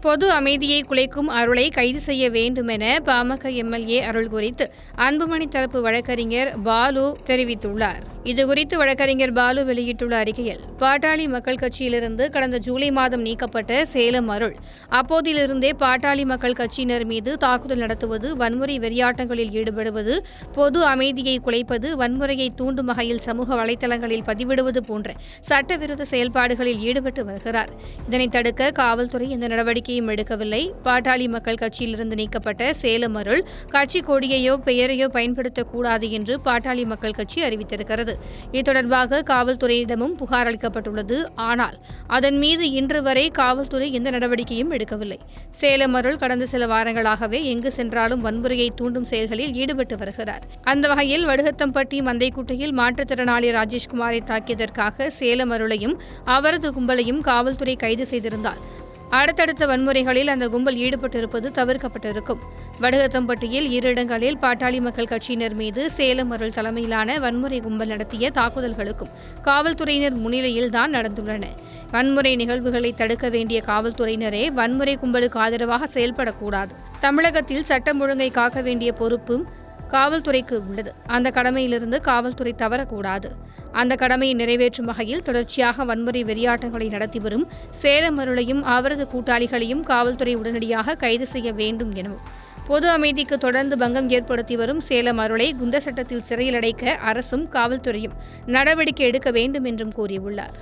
பொது அமைதியை குலைக்கும் அருளை கைது செய்ய வேண்டும் என பாமக எம்எல்ஏ அருள் குறித்து அன்புமணி தரப்பு வழக்கறிஞர் பாலு தெரிவித்துள்ளார். இதுகுறித்து வழக்கறிஞர் பாலு வெளியிட்டுள்ள அறிக்கையில், பாட்டாளி மக்கள் கட்சியிலிருந்து கடந்த ஜூலை மாதம் நீக்கப்பட்ட சேலம் அருள் அப்போதிலிருந்தே பாட்டாளி மக்கள் கட்சியினர் மீது தாக்குதல் நடத்துவது, வன்முறை வெறியாட்டங்களில் ஈடுபடுவது, பொது அமைதியை குலைப்பது, வன்முறையை தூண்டும் வகையில் சமூக வலைதளங்களில் பதிவிடுவது போன்ற சட்டவிரோத செயல்பாடுகளில் ஈடுபட்டு வருகிறார். இதனை தடுக்க காவல்துறை எந்த நடவடிக்கையும் எடுக்கவில்லை. பாட்டாளி மக்கள் கட்சியிலிருந்து நீக்கப்பட்ட சேலம் அருள் கட்சி கொடியையோ பெயரையோ பயன்படுத்தக்கூடாது என்று பாட்டாளி மக்கள் கட்சி அறிவித்திருக்கிறது. இது தொடர்பாக காவல்துறையிடமும் புகார் அளிக்கப்பட்டுள்ளது. ஆனால் அதன் மீது இன்று வரை காவல்துறை எந்த நடவடிக்கையும் எடுக்கவில்லை. சேலம் அருள் கடந்த சில வாரங்களாகவே எங்கு சென்றாலும் வன்முறையை தூண்டும் செயல்களில் ஈடுபட்டு வருகிறார். அந்த வகையில் வடுகத்தம்பட்டி மந்தைக்குட்டையில் மாற்றுத்திறனாளி ராஜேஷ்குமாரை தாக்கியதற்காக சேலம் அருளையும் அவரது கும்பலையும் காவல்துறை கைது செய்திருந்தால் அடுத்தடுத்த வன்முறைகளில் அந்த கும்பல் ஈடுபட்டிருப்பது தவிர்க்கப்பட்டிருக்கும். வடுகத்தம்பட்டியில் 2 இடங்களில் பாட்டாளி மக்கள் கட்சியினர் மீது சேலம் அருள் தலைமையிலான வன்முறை கும்பல் நடத்திய தாக்குதல்களுக்கும் காவல்துறையினர் முன்னிலையில்தான் நடந்துள்ளன. வன்முறை நிகழ்வுகளை தடுக்க வேண்டிய காவல்துறையினரே வன்முறை கும்பலுக்கு ஆதரவாக செயல்படக்கூடாது. தமிழகத்தில் சட்டம் ஒழுங்கை காக்க வேண்டிய பொறுப்பும் காவல்துறைக்கு உள்ளது. அந்த கடமையிலிருந்து காவல்துறை தவறக்கூடாது. அந்த கடமையை நிறைவேற்றும் வகையில் தொடர்ச்சியாக வன்முறை வெறியாட்டங்களை நடத்தி வரும் சேலம் அருளையும் அவரது கூட்டாளிகளையும் காவல்துறை உடனடியாக கைது செய்ய வேண்டும் எனவும், பொது அமைதிக்கு தொடர்ந்து பங்கம் ஏற்படுத்தி வரும் சேலம் அருளை குண்டர் சட்டத்தில் சிறையில் அடைக்க அரசும் காவல்துறையும் நடவடிக்கை எடுக்க வேண்டும் என்றும் கூறியுள்ளார்.